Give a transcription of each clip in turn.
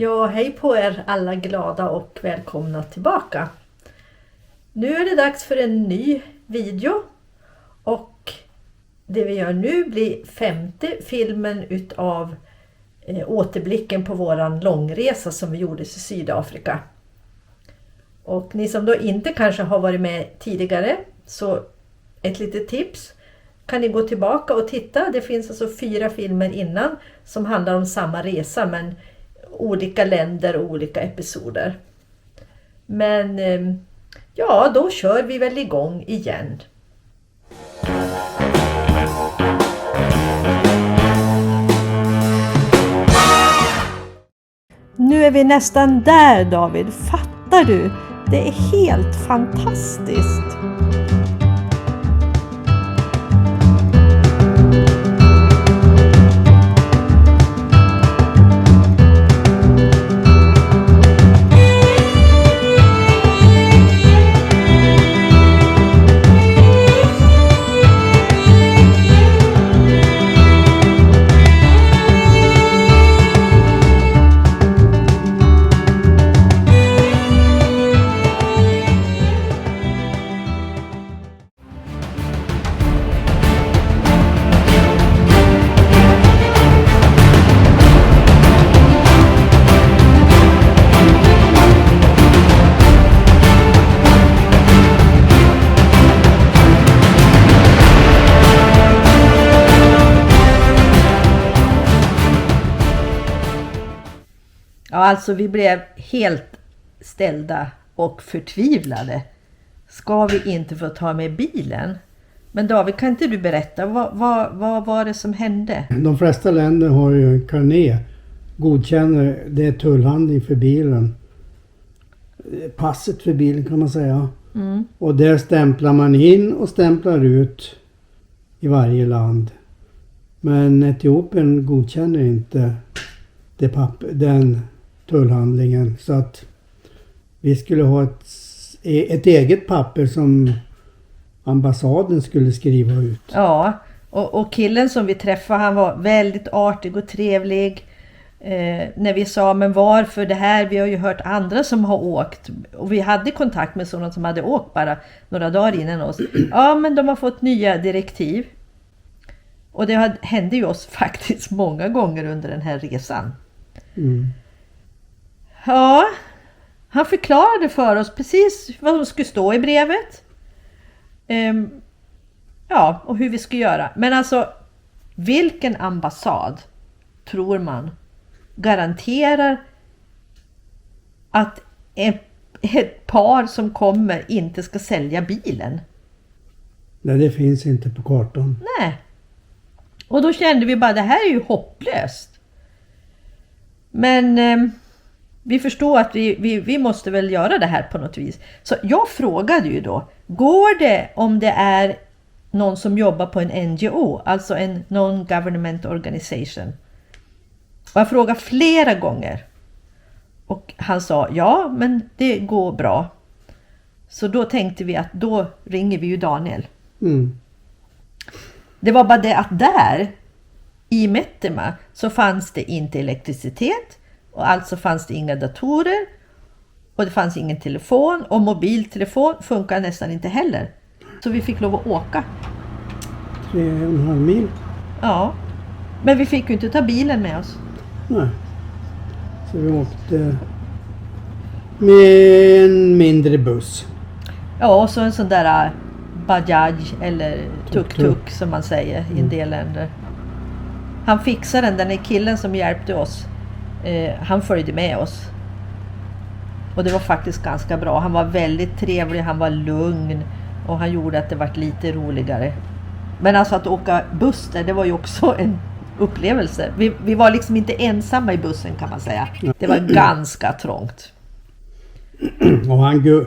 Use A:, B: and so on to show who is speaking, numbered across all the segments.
A: Ja, hej på er alla glada och välkomna tillbaka. Nu är det dags för en ny video och det vi gör nu blir 5:e filmen utav återblicken på våran långresa som vi gjorde till Sydafrika. Och ni som då inte kanske har varit med tidigare, så ett litet tips. Kan ni gå tillbaka och titta, det finns alltså 4 filmer innan som handlar om samma resa men olika länder och olika episoder. Men ja, då kör vi väl igång igen. Nu är vi nästan där, David. Fattar du? Det är helt fantastiskt. Ja, alltså vi blev helt ställda och förtvivlade. Ska vi inte få ta med bilen? Men David, kan inte du berätta, vad var det som hände?
B: De flesta länder har ju en karné, godkänner det tullhandling för bilen. Passet för bilen kan man säga. Mm. Och där stämplar man in och stämplar ut i varje land. Men Etiopien godkänner inte den tullhandlingen, så att vi skulle ha ett eget papper som ambassaden skulle skriva ut.
A: Ja, och killen som vi träffade, han var väldigt artig och trevlig. När vi sa, men varför det här? Vi har ju hört andra som har åkt. Och vi hade kontakt med sådana som hade åkt bara några dagar innan oss. Ja, men de har fått nya direktiv. Och det hände ju oss faktiskt många gånger under den här resan. Mm. Ja, han förklarade för oss precis vad som skulle stå i brevet. Ja, och hur vi skulle göra. Men alltså, vilken ambassad tror man garanterar att ett par som kommer inte ska sälja bilen?
B: Nej, det finns inte på kartan.
A: Nej. Och då kände vi bara, det här är ju hopplöst. Men vi förstår att vi måste väl göra det här på något vis. Så jag frågade ju då, går det om det är någon som jobbar på en NGO, alltså en non-government organization? Och jag frågade flera gånger. Och han sa, ja, men det går bra. Så då tänkte vi att då ringer vi ju Daniel. Mm. Det var bara det att där i Mettema så fanns det inte elektricitet. Och alltså fanns det inga datorer. Och det fanns ingen telefon. Och mobiltelefon funkar nästan inte heller. Så vi fick lov att åka.
B: 3,5 mil.
A: Ja. Men vi fick ju inte ta bilen med oss.
B: Nej. Så vi åkte med en mindre buss.
A: Ja, och så en sån där bajaj eller tuk-tuk som man säger i en del länder. Han fixade den där killen som hjälpte oss. Han följde med oss. Och det var faktiskt ganska bra. Han var väldigt trevlig, han var lugn. Och han gjorde att det var lite roligare. Men alltså att åka buss där, det var ju också en upplevelse. Vi var liksom inte ensamma i bussen kan man säga. Det var ganska trångt.
B: Och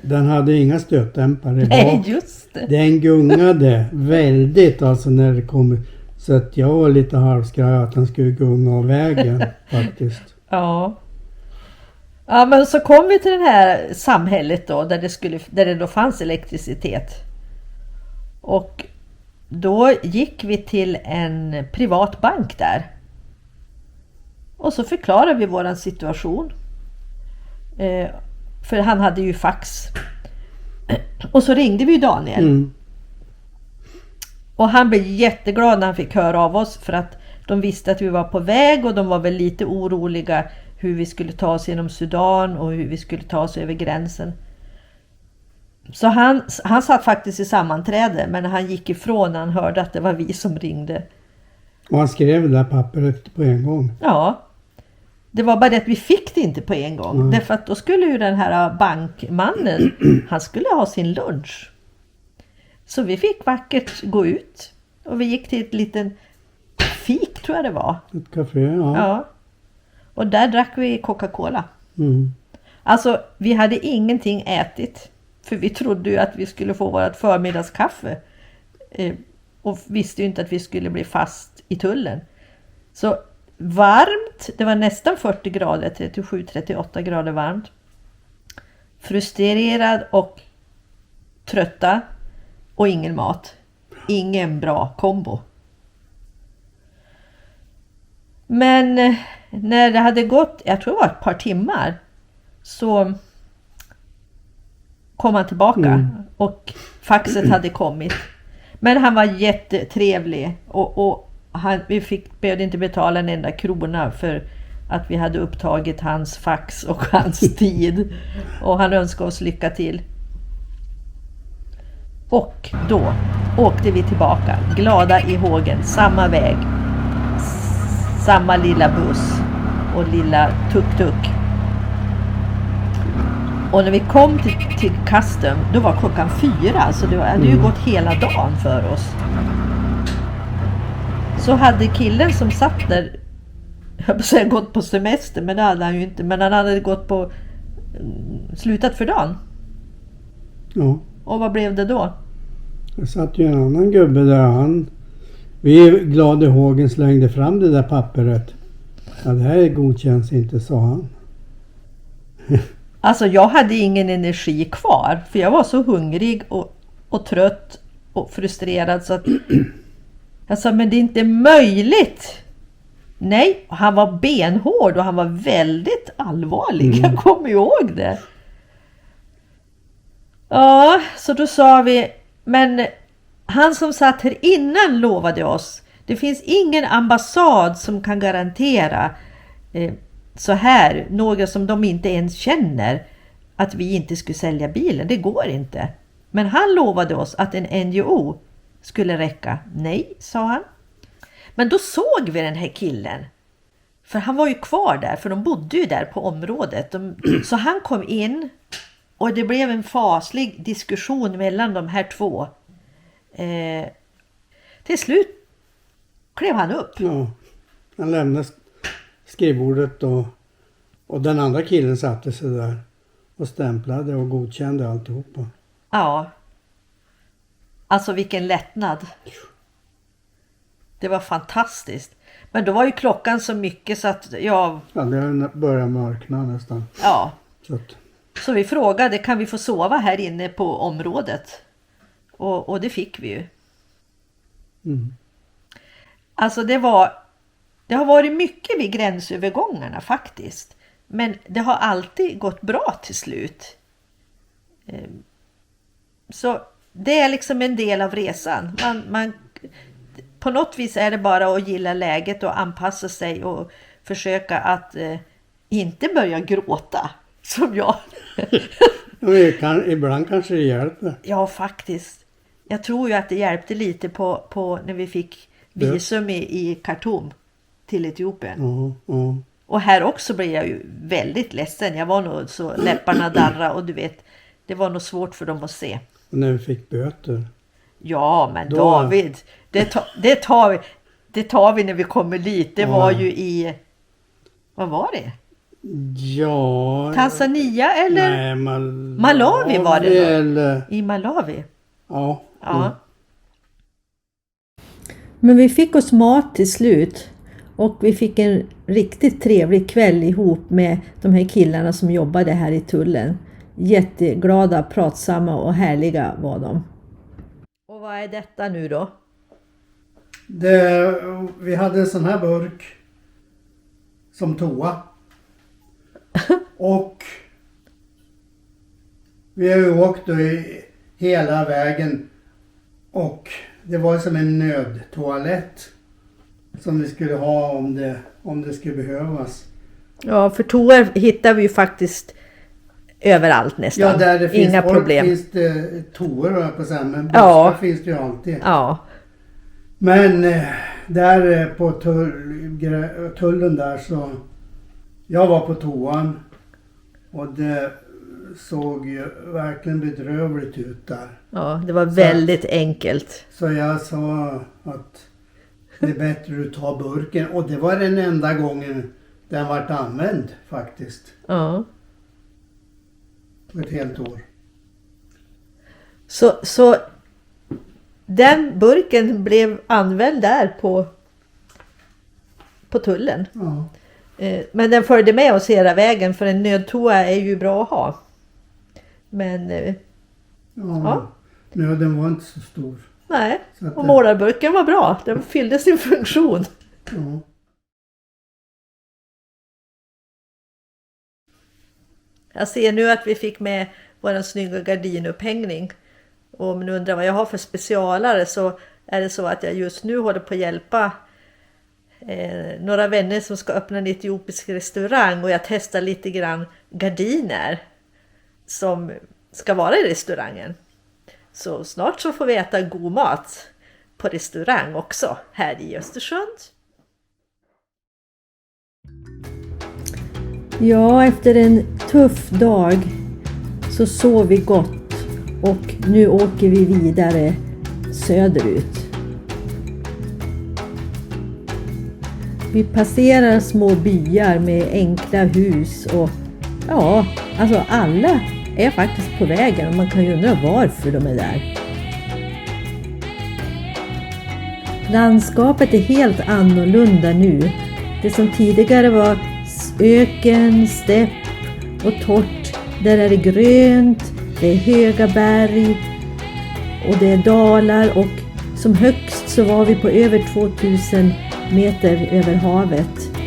B: den hade inga stötdämpare.
A: Nej, just det.
B: Den gungade väldigt alltså när det kom. Så att jag var lite halvskraj att han skulle gunga av vägen faktiskt.
A: Ja. Ja, men så kom vi till det här samhället då där det då fanns elektricitet. Och då gick vi till en privat bank där. Och så förklarade vi våran situation. För han hade ju fax. Och så ringde vi Daniel. Och han blev jätteglad när han fick höra av oss, för att de visste att vi var på väg och de var väl lite oroliga hur vi skulle ta oss genom Sudan och hur vi skulle ta oss över gränsen. Så han satt faktiskt i sammanträde, men han gick ifrån när han hörde att det var vi som ringde.
B: Och han skrev det där pappret på en gång.
A: Ja, det var bara det att vi fick det inte på en gång. Därför att då skulle ju den här bankmannen, han skulle ha sin lunch. Så vi fick vackert gå ut. Och vi gick till ett liten fik, tror jag det var.
B: Ett café, ja.
A: Ja. Och där drack vi Coca-Cola.
B: Mm.
A: Alltså, vi hade ingenting ätit. För vi trodde ju att vi skulle få vårt förmiddagskaffe. Och visste ju inte att vi skulle bli fast i tullen. Så varmt, det var nästan 40 grader, 37-38 grader varmt. Frustrerad och trötta och ingen mat. Ingen bra kombo. Men när det hade gått, jag tror det var ett par timmar, så kom han tillbaka och faxet hade kommit. Men han var jättetrevlig och vi behövde inte betala en enda krona för att vi hade upptagit hans fax och hans tid. Och han önskade oss lycka till. Och då åkte vi tillbaka, glada i hågen, samma väg. Samma lilla buss och lilla tuk-tuk. Och när vi kom till Custom, då var klockan 4, så det hade ju gått hela dagen för oss. Så hade killen som satt där, jag höll på att säga gått på semester, men det hade han ju inte. Men han hade gått på, slutat för dagen.
B: Ja.
A: Och vad blev det då?
B: Det satt ju en annan gubbe där, vi glada i hågen slängde fram det där pappret. Ja, det här godkänns inte, sa han.
A: Alltså jag hade ingen energi kvar, för jag var så hungrig och trött och frustrerad så att jag sa, men det är inte möjligt. Nej, han var benhård och han var väldigt allvarlig. Jag kommer ihåg det. Ja, så då sa vi, men han som satt här innan lovade oss, det finns ingen ambassad som kan garantera så här, några som de inte ens känner, att vi inte skulle sälja bilen. Det går inte. Men han lovade oss att en NGO skulle räcka. Nej, sa han. Men då såg vi den här killen. För han var ju kvar där, för de bodde ju där på området. Så han kom in och det blev en faslig diskussion mellan de här två. Till slut klev han upp.
B: Ja, han lämnade skrivbordet och den andra killen satte sig där och stämplade och godkände alltihopa.
A: Ja. Alltså vilken lättnad. Det var fantastiskt. Men då var ju klockan så mycket så att
B: Ja, det började mörkna nästan.
A: Ja.
B: Så
A: vi frågade, kan vi få sova här inne på området? Och det fick vi ju. Alltså det har varit mycket vid gränsövergångarna faktiskt. Men det har alltid gått bra till slut. Så det är liksom en del av resan. På något vis är det bara att gilla läget och anpassa sig och försöka att inte börja gråta som jag.
B: Ibland kanske det hjälper.
A: Ja, faktiskt. Jag tror ju att det hjälpte lite på när vi fick visum i Khartoum till Etiopien.
B: Ja.
A: Och här också blev jag ju väldigt ledsen. Jag var nog så läpparna darra och du vet, det var nog svårt för dem att se.
B: Och när vi fick böter.
A: Ja, men då... David, det tar vi när vi kommer dit. Det var ju i... Vad var det?
B: Ja...
A: Tanzania eller?
B: Nej,
A: Malawi var det då.
B: Eller...
A: I Malawi.
B: Ja.
A: Men vi fick oss mat till slut. Och vi fick en riktigt trevlig kväll ihop med de här killarna som jobbade här i tullen. Jätteglada, pratsamma och härliga var de. Och vad är detta nu då?
B: Vi hade en sån här burk. som toa. Och vi har ju åkt då hela vägen och det var som en nödtoalett som vi skulle ha om det skulle behövas.
A: Ja, för toor hittar vi ju faktiskt överallt nästan.
B: Ja, där det finns
A: inga problem.
B: Finns det toor på sig, men buskar finns det ju alltid.
A: Ja.
B: Men där på tullen där så jag var på toan och det såg ju verkligen bedrövligt ut där.
A: Ja, det var väldigt enkelt.
B: Så jag sa att det är bättre du tar burken. Och det var den enda gången den vart använd faktiskt.
A: Ja.
B: På ett helt år.
A: Så den burken blev använd där på tullen.
B: Ja.
A: Men den följde med oss hela vägen, för en nödtoa är ju bra att ha. Men ja.
B: Nöden var inte så stor.
A: Nej,
B: Så att
A: och målarburken var bra. Den fyllde sin funktion.
B: Ja.
A: Jag ser nu att vi fick med vår snygga gardinupphängning. Och om ni undrar vad jag har för specialare, så är det så att jag just nu håller på att hjälpa några vänner som ska öppna en etiopisk restaurang. Och jag testar lite grann gardiner som ska vara i restaurangen. Så snart så får vi äta god mat på restaurang också här i Östersund. Ja, efter en tuff dag så sov vi gott och nu åker vi vidare söderut. Vi passerar små byar med enkla hus och ja, alltså alla är faktiskt på vägen och man kan ju undra varför de är där. Landskapet är helt annorlunda nu. Det som tidigare var öken, stepp och torrt, där är det grönt, det är höga berg och det är dalar, och som högst så var vi på över 2000 meter över havet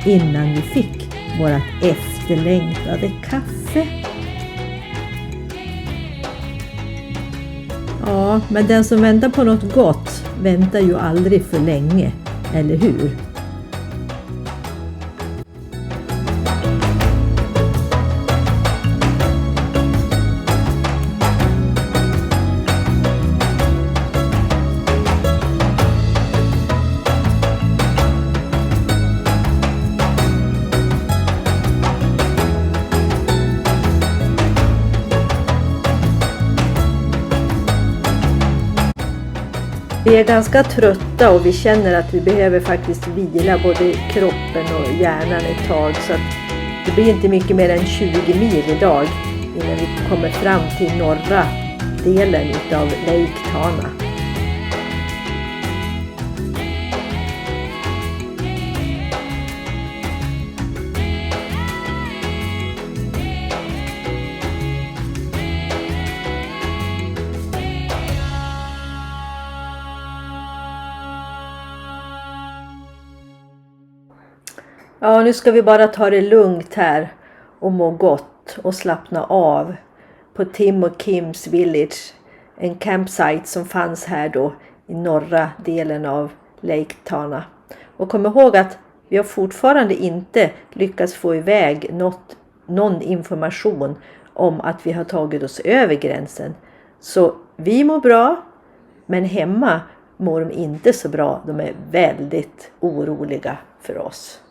A: innan vi fick vårat efterlängtade kaffe. Ja, men den som väntar på något gott väntar ju aldrig för länge, eller hur? Vi är ganska trötta och vi känner att vi behöver faktiskt vila både kroppen och hjärnan ett tag, så att det blir inte mycket mer än 20 mil idag innan vi kommer fram till norra delen utav Lake Tana. Ja, nu ska vi bara ta det lugnt här och må gott och slappna av på Tim och Kims Village. En campsite som fanns här då i norra delen av Lake Tana. Och kom ihåg att vi har fortfarande inte lyckats få iväg någon information om att vi har tagit oss över gränsen. Så vi mår bra, men hemma mår de inte så bra. De är väldigt oroliga för oss.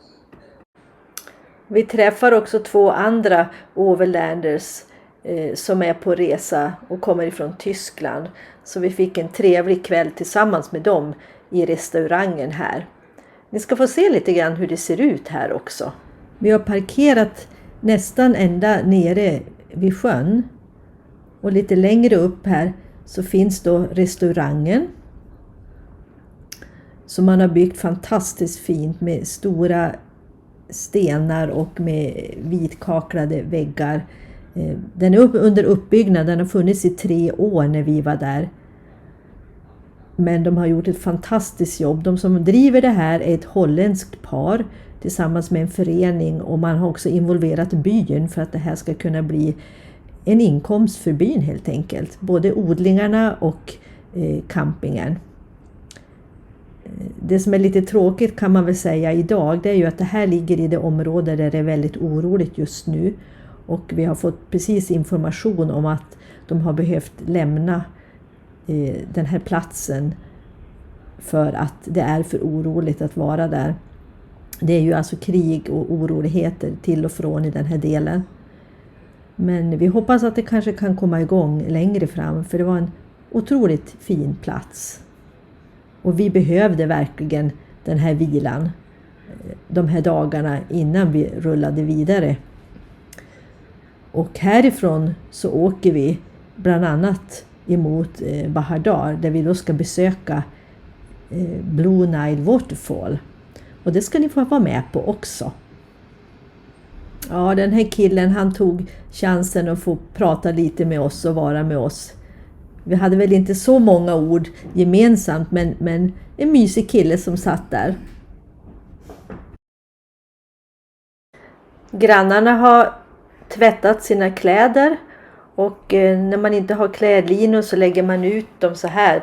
A: Vi träffar också 2 andra overlanders som är på resa och kommer ifrån Tyskland. Så vi fick en trevlig kväll tillsammans med dem i restaurangen här. Ni ska få se lite grann hur det ser ut här också. Vi har parkerat nästan ända nere vid sjön. Och lite längre upp här så finns då restaurangen. Som man har byggt fantastiskt fint med stora stenar och med vitkaklade väggar. Den är under uppbyggnad, den har funnits i 3 år när vi var där. Men de har gjort ett fantastiskt jobb. De som driver det här är ett holländskt par tillsammans med en förening, och man har också involverat byn för att det här ska kunna bli en inkomst för byn helt enkelt. Både odlingarna och campingen. Det som är lite tråkigt kan man väl säga idag, det är ju att det här ligger i det område där det är väldigt oroligt just nu. Och vi har fått precis information om att de har behövt lämna den här platsen för att det är för oroligt att vara där. Det är ju alltså krig och oroligheter till och från i den här delen. Men vi hoppas att det kanske kan komma igång längre fram, för det var en otroligt fin plats. Och vi behövde verkligen den här vilan de här dagarna innan vi rullade vidare. Och härifrån så åker vi bland annat emot Bahar Dar, där vi då ska besöka Blue Nile Waterfall. Och det ska ni få vara med på också. Ja, den här killen, han tog chansen att få prata lite med oss och vara med oss. Vi hade väl inte så många ord gemensamt, men en mysig kille som satt där. Grannarna har tvättat sina kläder, och när man inte har klädlinor så lägger man ut dem så här.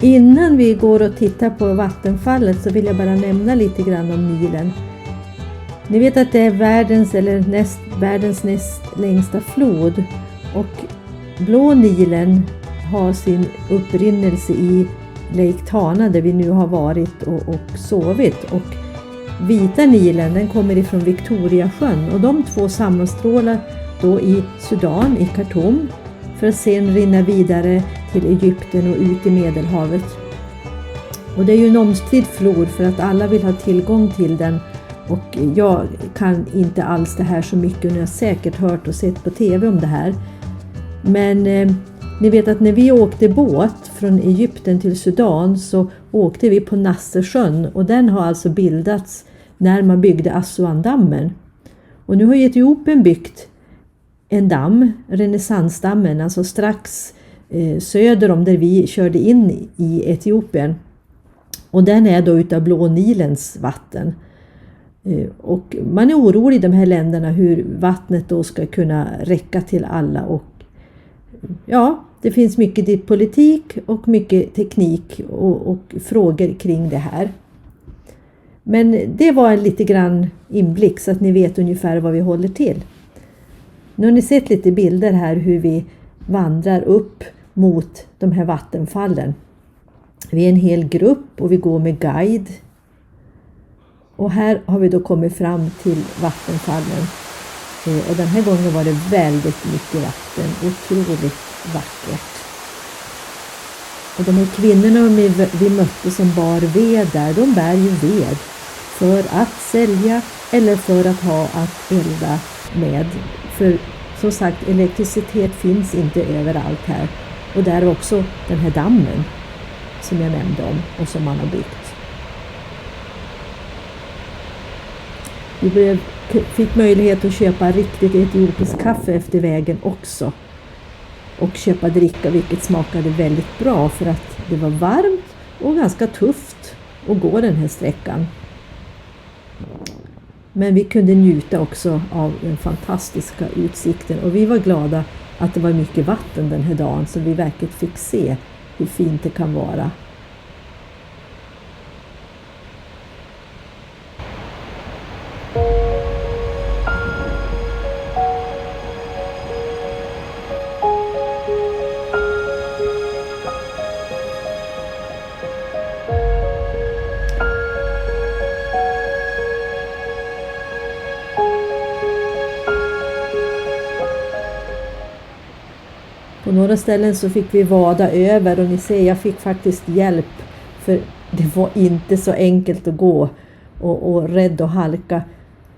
A: Innan vi går och tittar på vattenfallet så vill jag bara nämna lite grann om Nilen. Ni vet att det är världens näst längsta flod, och Blå Nilen har sin upprinnelse i Lake Tana där vi nu har varit och sovit, och Vita Nilen, den kommer ifrån Victoriasjön, och de två sammanstrålar då i Sudan, i Khartoum, för att sen rinna vidare till Egypten och ut i Medelhavet. Och det är ju en omstridd flod för att alla vill ha tillgång till den, och jag kan inte alls det här så mycket, och ni har säkert hört och sett på tv om det här. Men ni vet att när vi åkte båt från Egypten till Sudan så åkte vi på Nassersjön, och den har alltså bildats när man byggde Assuandammen. Och nu har Etiopien byggt en damm, renässansdammen, alltså strax söder om där vi körde in i Etiopien. Och den är då utav Blå Nilens vatten. Och man är orolig i de här länderna hur vattnet då ska kunna räcka till alla. Och ja, det finns mycket politik och mycket teknik och frågor kring det här. Men det var en lite grann inblick så att ni vet ungefär vad vi håller till. Nu har ni sett lite bilder här hur vi vandrar upp mot de här vattenfallen. Vi är en hel grupp och vi går med guide. Och här har vi då kommit fram till vattenfallen. Och den här gången var det väldigt mycket vatten. Otroligt vackert. Och de här kvinnorna vi mötte som bar ved där, de bär ju ved för att sälja eller för att ha att elda med. För som sagt, elektricitet finns inte överallt här. Och där är också den här dammen som jag nämnde om och som man har byggt. Vi fick möjlighet att köpa riktigt etiopiskt kaffe efter vägen också. Och köpa dricka, vilket smakade väldigt bra för att det var varmt och ganska tufft att gå den här sträckan. Men vi kunde njuta också av den fantastiska utsikten, och vi var glada att det var mycket vatten den här dagen så vi verkligen fick se hur fint det kan vara. På några ställen så fick vi vada över och ni ser, jag fick faktiskt hjälp. För det var inte så enkelt att gå och rädd och halka.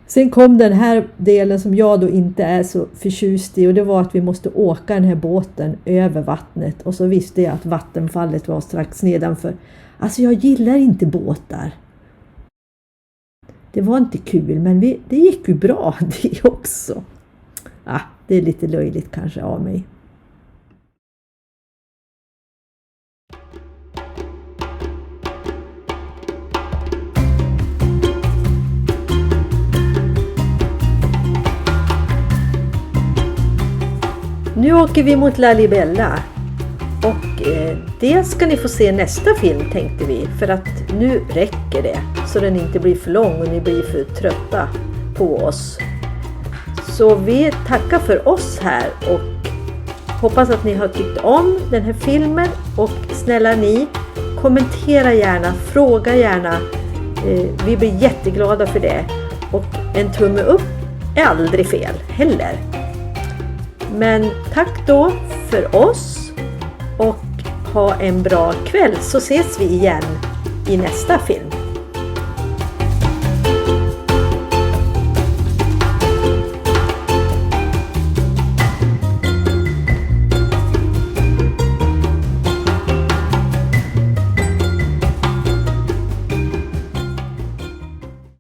A: Sen kom den här delen som jag då inte är så förtjust i, och det var att vi måste åka den här båten över vattnet. Och så visste jag att vattenfallet var strax nedanför. Alltså jag gillar inte båtar. Det var inte kul, men det gick ju bra det också. Det är lite löjligt kanske av mig. Nu åker vi mot Lalibela och det ska ni få se nästa film, tänkte vi, för att nu räcker det så den inte blir för lång och ni blir för trötta på oss. Så vi tackar för oss här och hoppas att ni har tyckt om den här filmen, och snälla ni, kommentera gärna, fråga gärna, vi blir jätteglada för det, och en tumme upp är aldrig fel heller. Men tack då för oss och ha en bra kväll, så ses vi igen i nästa film.